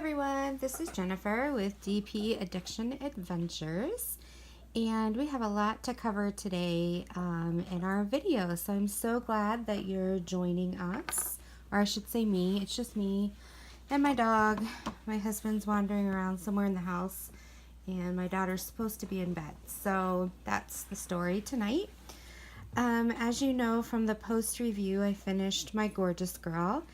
everyone, this is Jennifer with DP Addiction Adventures, and we have a lot to cover today in our video. So I'm so glad that you're joining us, or I should say me. It's just me and my dog. My husband's wandering around somewhere in the house, and my daughter's supposed to be in bed. So that's the story tonight. As you know from the post review, I finished my Gorgeous Girl,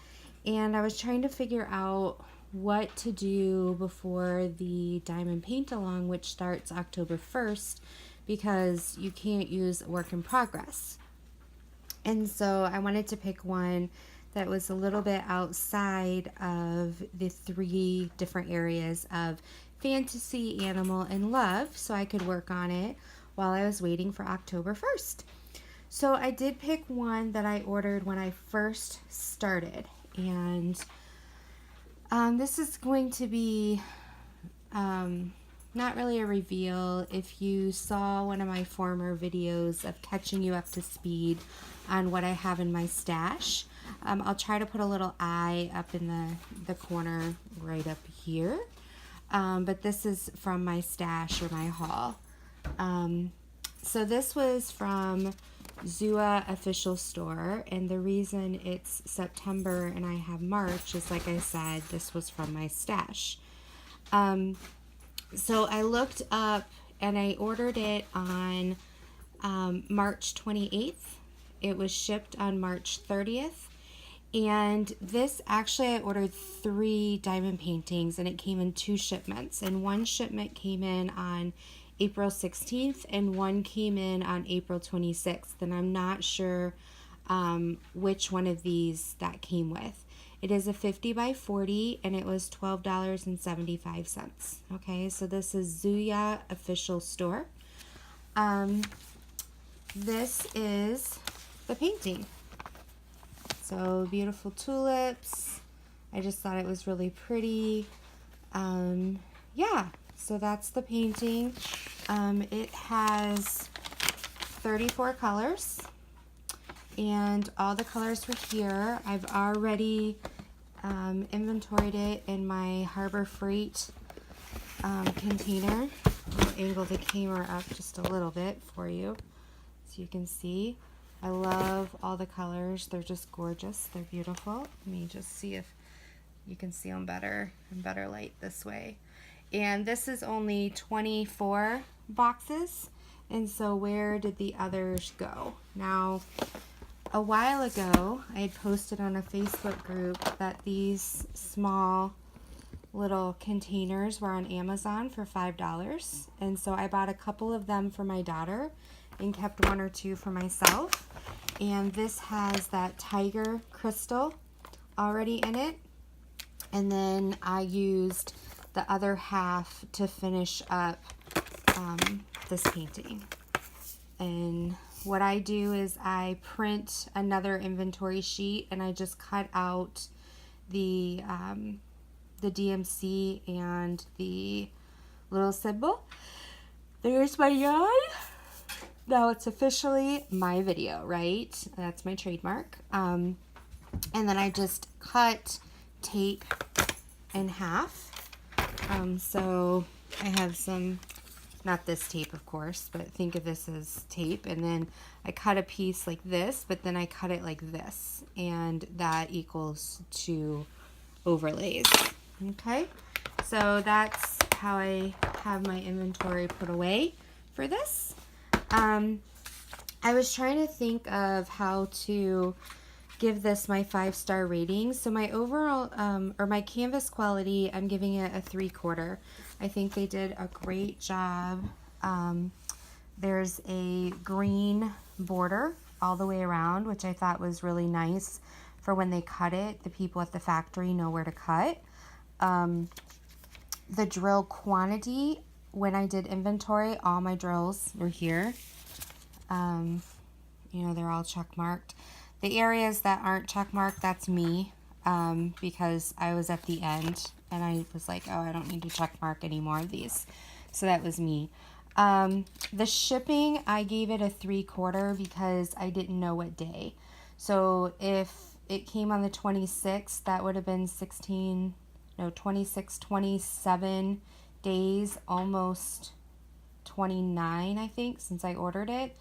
and I was trying to figure out what to do before the Diamond Paint Along, which starts October 1st, because you can't use a work in progress. And so I wanted to pick one that was a little bit outside of the three different areas of fantasy, animal, and love, so I could work on it while I was waiting for October 1st. So I did pick one that I ordered when I first started, and this is going to be not really a reveal. If you saw one of my former videos of catching you up to speed on what I have in my stash, I'll try to put a little eye up in the corner right up here. But this is from my stash or my haul. So this was from Zua Official Store, and the reason it's September and I have March is, like I said, this was from my stash. So I looked up and I ordered it on March 28th. It was shipped on March 30th. And this, actually, I ordered 3 diamond paintings, and it came in 2 shipments. And one shipment came in on April 16th, and one came in on April 26th. And I'm not sure which one of these that came with. It is a 50 by 40, and it was $12.75. Okay, so this is Zuya Official Store. This is the painting. So beautiful tulips. I just thought it was really pretty. Yeah, so that's the painting. It has 34 colors, and all the colors were here. I've already inventoried it in my Harbor Freight container. I'll angle the camera up just a little bit for you so you can see. I love all the colors. They're just gorgeous. They're beautiful. Let me just see if you can see them better in better light this way. And this is only 24 boxes. And so where did the others go? Now, a while ago, I had posted on a Facebook group that these small little containers were on Amazon for $5. And so I bought a couple of them for my daughter and kept 1 or 2 for myself. And this has that tiger crystal already in it. And then I used the other half to finish up this painting. And what I do is I print another inventory sheet, and I just cut out the DMC and the little symbol. There's my yarn. Now it's officially my video, right? That's my trademark. And then I just cut tape in half. So I have some, not this tape of course, but think of this as tape. And then I cut a piece like this, but then I cut it like this. And that equals 2 overlays. Okay, so that's how I have my inventory put away for this. I was trying to think of how to give this my 5-star rating. So my overall, or my canvas quality, I'm giving it a 3/4. I think they did a great job. There's a green border all the way around, which I thought was really nice for when they cut it. The people at the factory know where to cut. The drill quantity, when I did inventory, all my drills were here. You know, they're all check marked. The areas that aren't check marked, that's me, because I was at the end and I was like, oh, I don't need to check mark any more of these. So that was me. The shipping, I gave it a 3/4 because I didn't know what day. So if it came on the 26th, that would have been no, 26, 27 days, almost 29, I think, since I ordered it.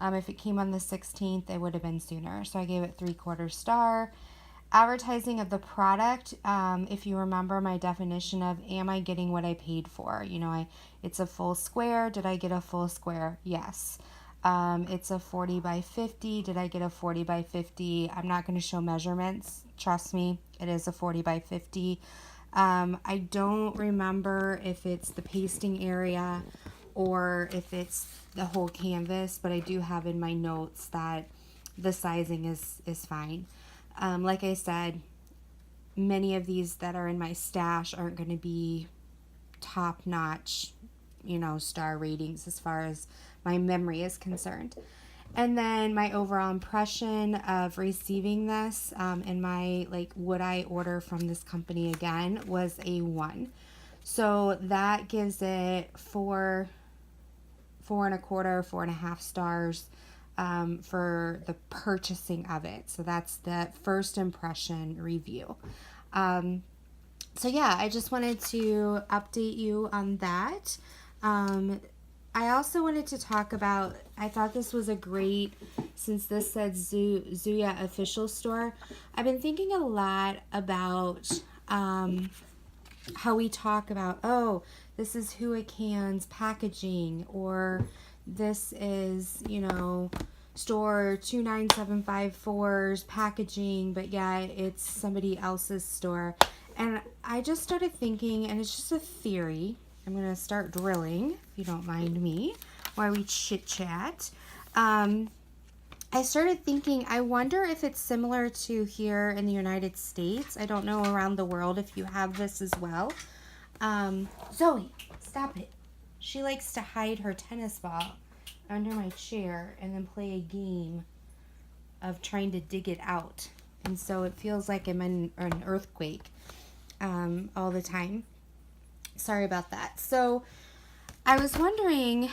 If it came on the 16th, it would have been sooner. So I gave it 3/4 star. Advertising of the product, if you remember my definition of, am I getting what I paid for? You know, it's a full square. Did I get a full square? Yes. It's a 40 by 50. Did I get a 40 by 50? I'm not going to show measurements. Trust me, it is a 40 by 50. I don't remember if it's the pasting area or if it's the whole canvas, but I do have in my notes that the sizing is fine. Like I said, many of these that are in my stash aren't going to be top-notch, you know, star ratings as far as my memory is concerned. And then my overall impression of receiving this and my, like, would I order from this company again, was a 1. So that gives it 4 1/4, 4.5 stars for the purchasing of it. So that's the first impression review. So yeah, I just wanted to update you on that. I also wanted to talk about, I thought this was a great, since this said Zuya official store, I've been thinking a lot about how we talk about, oh, this is Huacan's packaging, or this is, you know, store 29754's packaging, but yeah, it's somebody else's store. And I just started thinking, and it's just a theory, I'm going to start drilling, if you don't mind me, while we chit-chat. I started thinking, I wonder if it's similar to here in the United States. I don't know around the world if you have this as well. Zoe, stop it. She likes to hide her tennis ball under my chair and then play a game of trying to dig it out. And so it feels like I'm in an earthquake all the time. Sorry about that. So I was wondering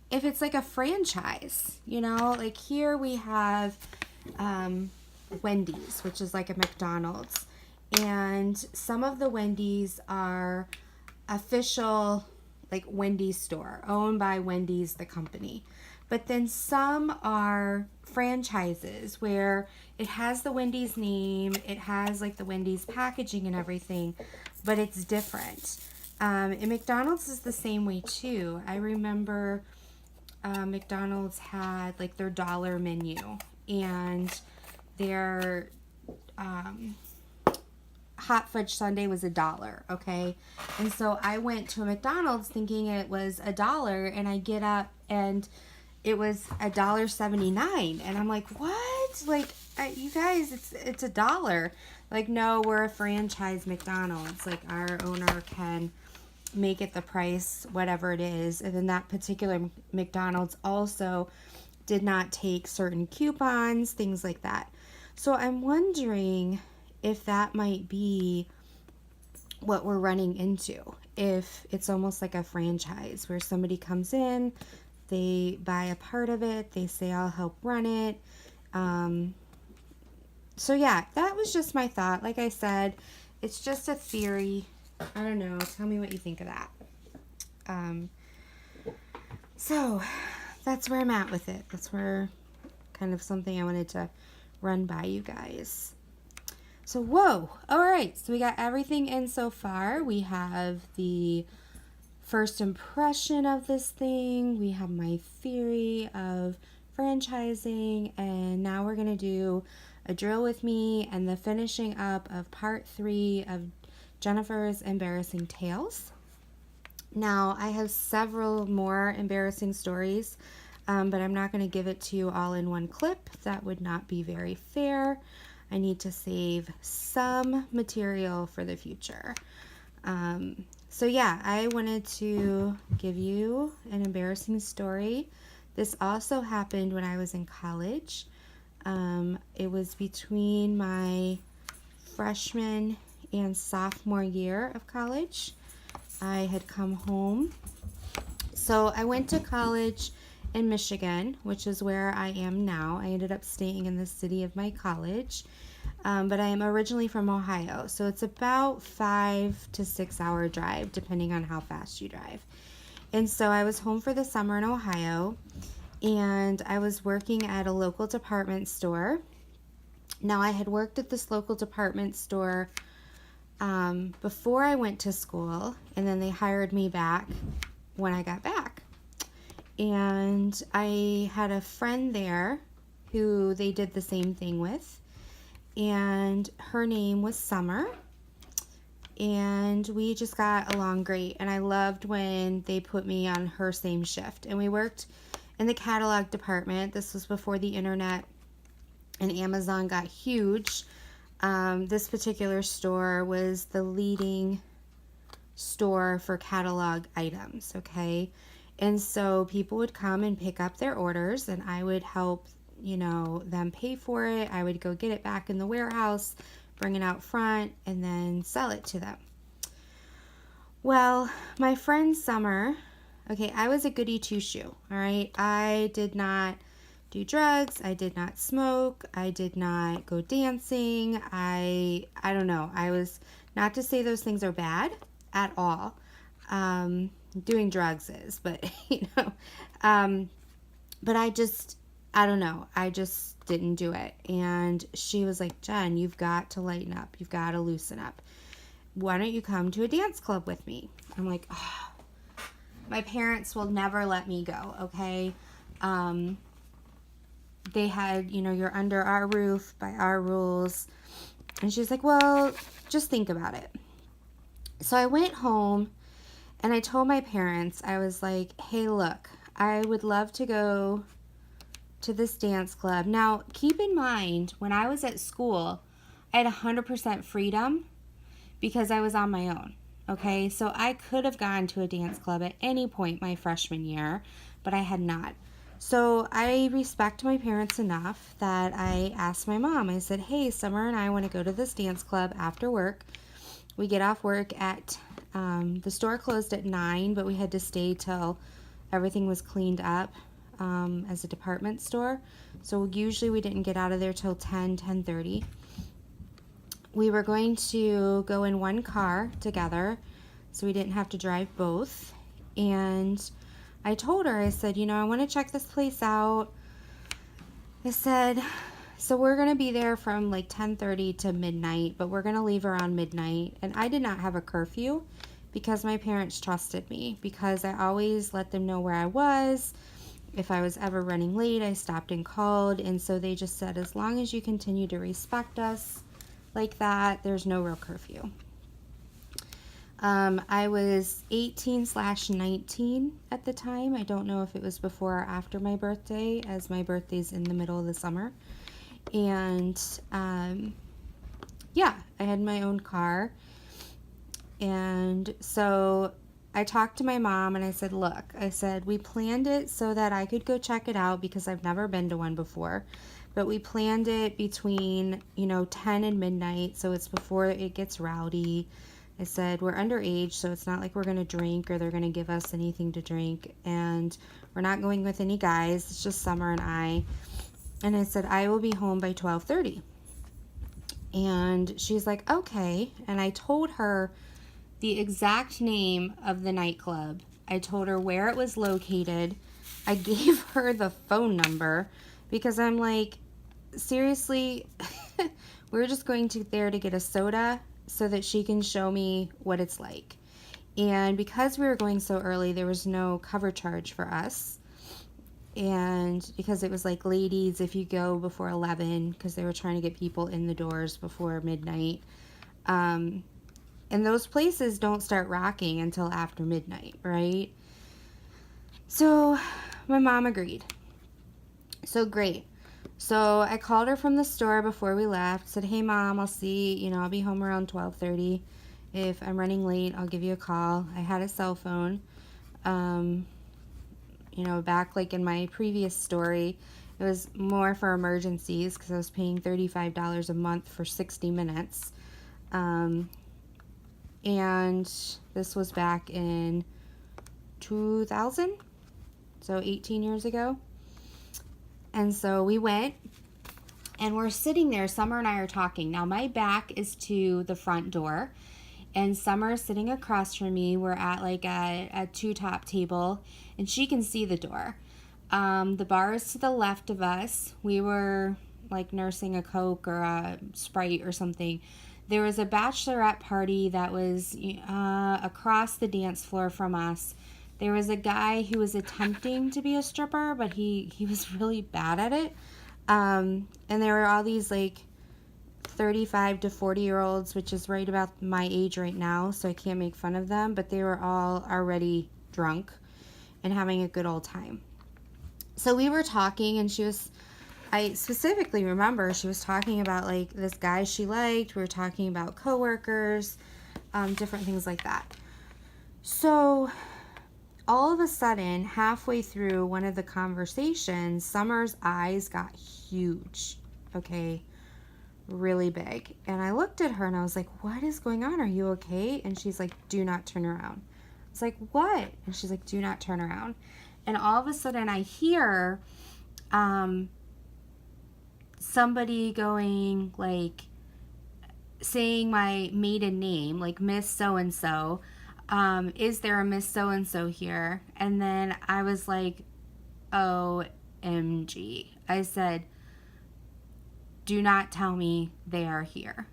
if it's like a franchise, you know, like here we have Wendy's, which is like a McDonald's, and some of the Wendy's are official, like Wendy's store, owned by Wendy's, the company. But then some are franchises where it has the Wendy's name, it has like the Wendy's packaging and everything, but it's different. And McDonald's is the same way too. I remember McDonald's had like their dollar menu, and their hot fudge sundae was $1, okay? And so I went to a McDonald's thinking it was $1, and I get up and it was $1.79, and I'm like, what? Like, you guys, it's $1. Like, no, we're a franchise McDonald's. Like, our owner can make it the price, whatever it is. And then that particular McDonald's also did not take certain coupons, things like that. So I'm wondering if that might be what we're running into, if it's almost like a franchise where somebody comes in, they buy a part of it, they say, I'll help run it. So yeah, that was just my thought. Like I said, it's just a theory. I don't know. Tell me what you think of that. So that's where I'm at with it. That's where kind of something I wanted to run by you guys. So, whoa. All right. So we got everything in so far. We have the first impression of this thing. We have my theory of franchising. And now we're going to do a drill with me and the finishing up of part 3 of Jennifer's Embarrassing Tales. Now, I have several more embarrassing stories, but I'm not going to give it to you all in one clip. That would not be very fair. I need to save some material for the future. So yeah, I wanted to give you an embarrassing story. This also happened when I was in college. It was between my freshman and sophomore year of college. I had come home. So I went to college in Michigan, which is where I am now. I ended up staying in the city of my college. But I am originally from Ohio, so it's about 5 to 6 hour drive, depending on how fast you drive. And so I was home for the summer in Ohio, and I was working at a local department store. Now, I had worked at this local department store before I went to school, and then they hired me back when I got back. And I had a friend there who they did the same thing with, and her name was Summer, and we just got along great. And I loved when they put me on her same shift, and we worked in the catalog department. This was before the internet and Amazon got huge. This particular store was the leading store for catalog items, okay? And so people would come and pick up their orders, and I would help, them pay for it. I would go get it back in the warehouse, bring it out front, and then sell it to them. Well, my friend Summer, okay, I was a goody two-shoe, all right? I did not do drugs. I did not smoke. I did not go dancing. I don't know. I was, not to say those things are bad at all. Doing drugs is, but, but I don't know. I just didn't do it. And she was like, Jen, you've got to lighten up. You've got to loosen up. Why don't you come to a dance club with me? I'm like, oh, my parents will never let me go, okay? They had, you're under our roof by our rules. And she's like, well, just think about it. So I went home and I told my parents, I was like, hey, look, I would love to go to this dance club. Now, keep in mind, when I was at school, I had 100% freedom because I was on my own. Okay, so I could have gone to a dance club at any point my freshman year, but I had not. So I respect my parents enough that I asked my mom, I said, hey, Summer and I want to go to this dance club after work. We get off work at, the store closed at 9, but we had to stay till everything was cleaned up as a department store. So usually we didn't get out of there till 10:30. We were going to go in one car together, so we didn't have to drive both. And I told her, I said, I want to check this place out. I said, so we're going to be there from like 10:30 to midnight, but we're going to leave around midnight. And I did not have a curfew because my parents trusted me, because I always let them know where I was. If I was ever running late, I stopped and called. And so they just said, as long as you continue to respect us like that, there's no real curfew. I was 18/19 at the time. I don't know if it was before or after my birthday, as my birthday's in the middle of the summer. And yeah, I had my own car. And so I talked to my mom and I said, look, I said, we planned it so that I could go check it out because I've never been to one before. But we planned it between, 10 and midnight, so it's before it gets rowdy. I said, we're underage, so it's not like we're going to drink or they're going to give us anything to drink. And we're not going with any guys. It's just Summer and I. And I said, I will be home by 12:30. And she's like, okay. And I told her the exact name of the nightclub. I told her where it was located. I gave her the phone number because I'm like, seriously, we're just going to there to get a soda so that she can show me what it's like. And because we were going so early, there was no cover charge for us. And because it was like, ladies, if you go before 11, because they were trying to get people in the doors before midnight. And those places don't start rocking until after midnight, right? So my mom agreed. So great. So I called her from the store before we left, said, hey, Mom, I'll see, I'll be home around 12:30. If I'm running late, I'll give you a call. I had a cell phone. Back like in my previous story, it was more for emergencies because I was paying $35 a month for 60 minutes. And this was back in 2000, so 18 years ago. And so we went, And we're sitting there, Summer and I are talking. Now my back is to the front door, and Summer is sitting across from me. We're at like a two-top table, and she can see the door. The bar is to the left of us. We were like nursing a Coke or a Sprite or something. There was a bachelorette party that was across the dance floor from us. There was a guy who was attempting to be a stripper, but he was really bad at it. And there were all these like 35 to 40-year-olds, which is right about my age right now, so I can't make fun of them, but they were all already drunk and having a good old time. So we were talking, and I specifically remember she was talking about like this guy she liked. We were talking about coworkers, different things like that. So all of a sudden, halfway through one of the conversations, Summer's eyes got huge, okay, really big. And I looked at her and I was like, what is going on? Are you okay? And she's like, do not turn around. I was like, what? And she's like, do not turn around. And all of a sudden I hear somebody going like, saying my maiden name, like Miss So-and-so. Is there a Miss So-and-so here? And then I was like, OMG. I said, do not tell me they are here.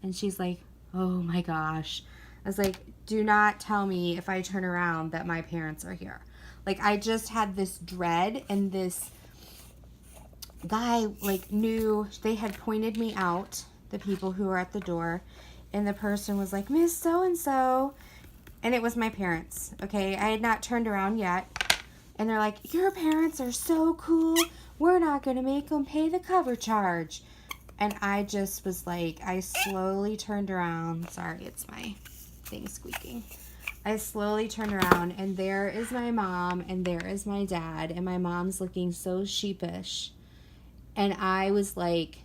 And she's like, oh my gosh. I was like, do not tell me if I turn around that my parents are here. Like, I just had this dread, and this guy like knew, they had pointed me out, the people who were at the door, and the person was like, Miss So-and-so. And it was my parents, okay? I had not turned around yet. And they're like, your parents are so cool. We're not going to make them pay the cover charge. And I just was like, I slowly turned around. Sorry, it's my thing squeaking. I slowly turned around, and there is my mom, and there is my dad. And my mom's looking so sheepish. And I was like,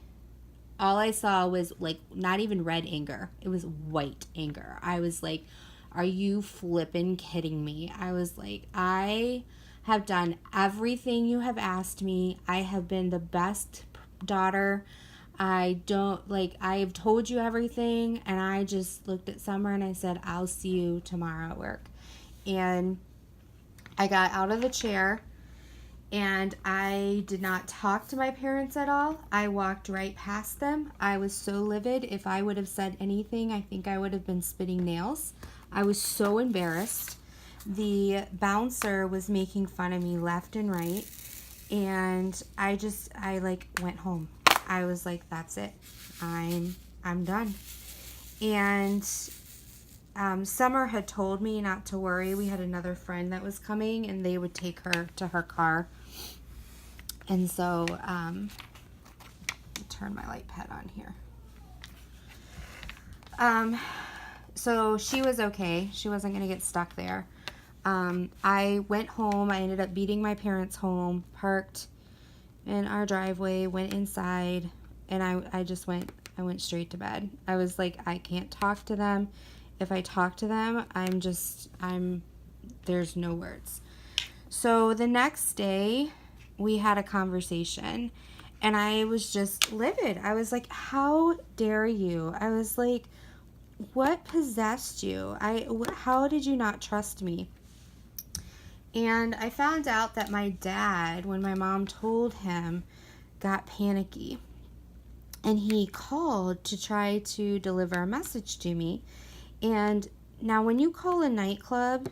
all I saw was like not even red anger. It was white anger. I was like, are you flippin' kidding me? I was like, I have done everything you have asked me. I have been the best daughter. I have told you everything. And I just looked at Summer and I said, I'll see you tomorrow at work. And I got out of the chair, and I did not talk to my parents at all. I walked right past them. I was so livid. If I would have said anything, I think I would have been spitting nails. I was so embarrassed. The bouncer was making fun of me left and right. And I went home. I was like, that's it. I'm done. And Summer had told me not to worry. We had another friend that was coming, and they would take her to her car. And so, turn my light pad on here. So she was okay. She wasn't going to get stuck there. I went home. I ended up beating my parents home, parked in our driveway, went inside, and I went straight to bed. I was like, I can't talk to them. If I talk to them, there's no words. So the next day, we had a conversation, and I was just livid. I was like, how dare you? I was like, what possessed you? How did you not trust me? And I found out that my dad, when my mom told him, got panicky. And he called to try to deliver a message to me. And now when you call a nightclub,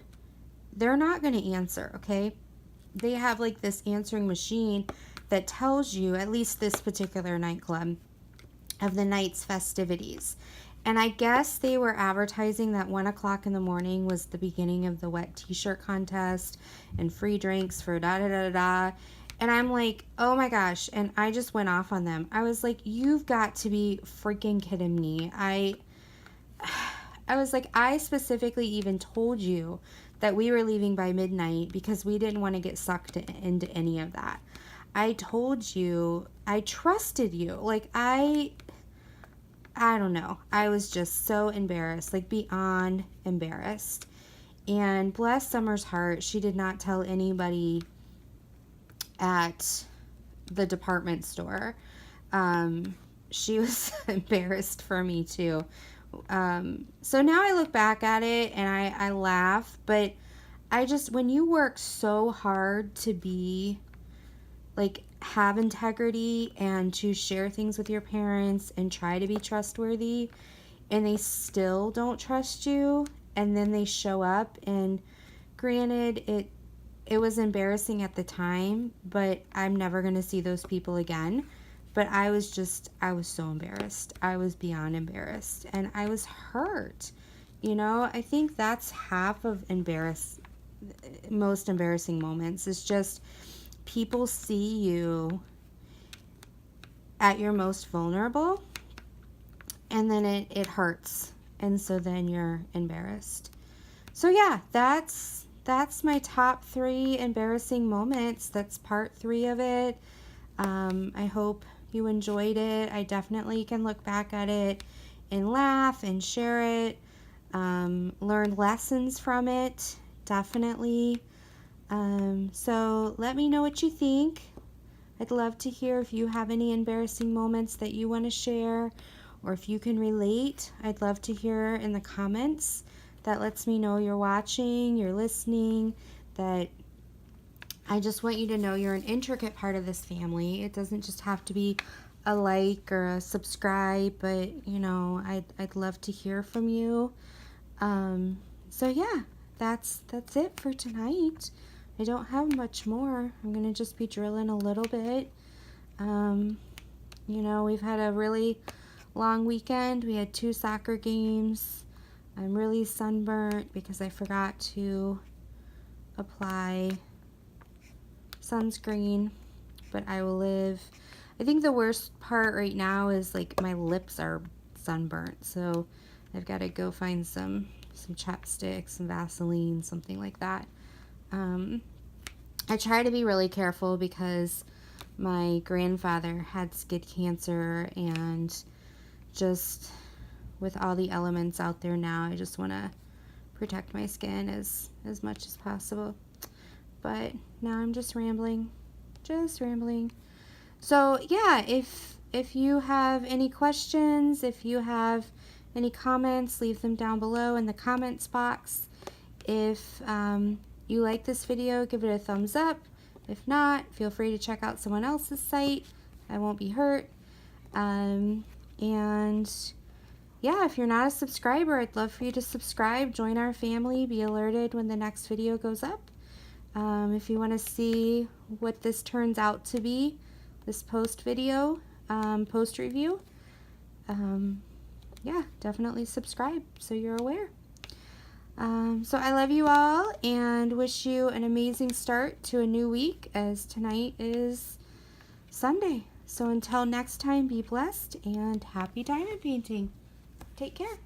they're not going to answer, okay? They have like this answering machine that tells you, at least this particular nightclub, of the night's festivities. And I guess they were advertising that 1 o'clock in the morning was the beginning of the wet t-shirt contest and free drinks for da-da-da-da-da. And I'm like, oh my gosh. And I just went off on them. I was like, you've got to be freaking kidding me. I was like, I specifically even told you that we were leaving by midnight because we didn't want to get sucked into any of that. I told you, I trusted you. Like, I don't know. I was just so embarrassed, like beyond embarrassed. And bless Summer's heart, she did not tell anybody at the department store. she was embarrassed for me too. So now I look back at it and I laugh, but when you work so hard to be, like, have integrity and to share things with your parents and try to be trustworthy, and they still don't trust you, and then they show up, and granted, it was embarrassing at the time, but I'm never going to see those people again. But I was so embarrassed. I was beyond embarrassed, and I was hurt. I think that's half of most embarrassing moments is just people see you at your most vulnerable, and then it hurts, and so then you're embarrassed. So yeah, that's my top 3 embarrassing moments. That's part 3 of it. I hope you enjoyed it. I definitely can look back at it and laugh and share it, learn lessons from it, definitely. So let me know what you think. I'd love to hear if you have any embarrassing moments that you want to share, or if you can relate. I'd love to hear in the comments. That lets me know you're watching, you're listening, that I just want you to know you're an intricate part of this family. It doesn't just have to be a like or a subscribe, but I'd love to hear from you. So yeah, that's it for tonight. I don't have much more. I'm gonna just be drilling a little bit. We've had a really long weekend. We had 2 soccer games. I'm really sunburnt because I forgot to apply sunscreen, but I will live. I think the worst part right now is, like, my lips are sunburnt, so I've got to go find some chapstick, some Vaseline, something like that. I try to be really careful because my grandfather had skin cancer, and just with all the elements out there now, I just want to protect my skin as much as possible. But now I'm just rambling. So yeah, if you have any questions, if you have any comments, leave them down below in the comments box. If you like this video, give it a thumbs up. If not, feel free to check out someone else's site. I won't be hurt. And yeah, if you're not a subscriber, I'd love for you to subscribe, join our family, be alerted when the next video goes up. If you want to see what this turns out to be, this post review, yeah, definitely subscribe so you're aware. So I love you all and wish you an amazing start to a new week, as tonight is Sunday. So until next time, be blessed and happy diamond painting. Take care.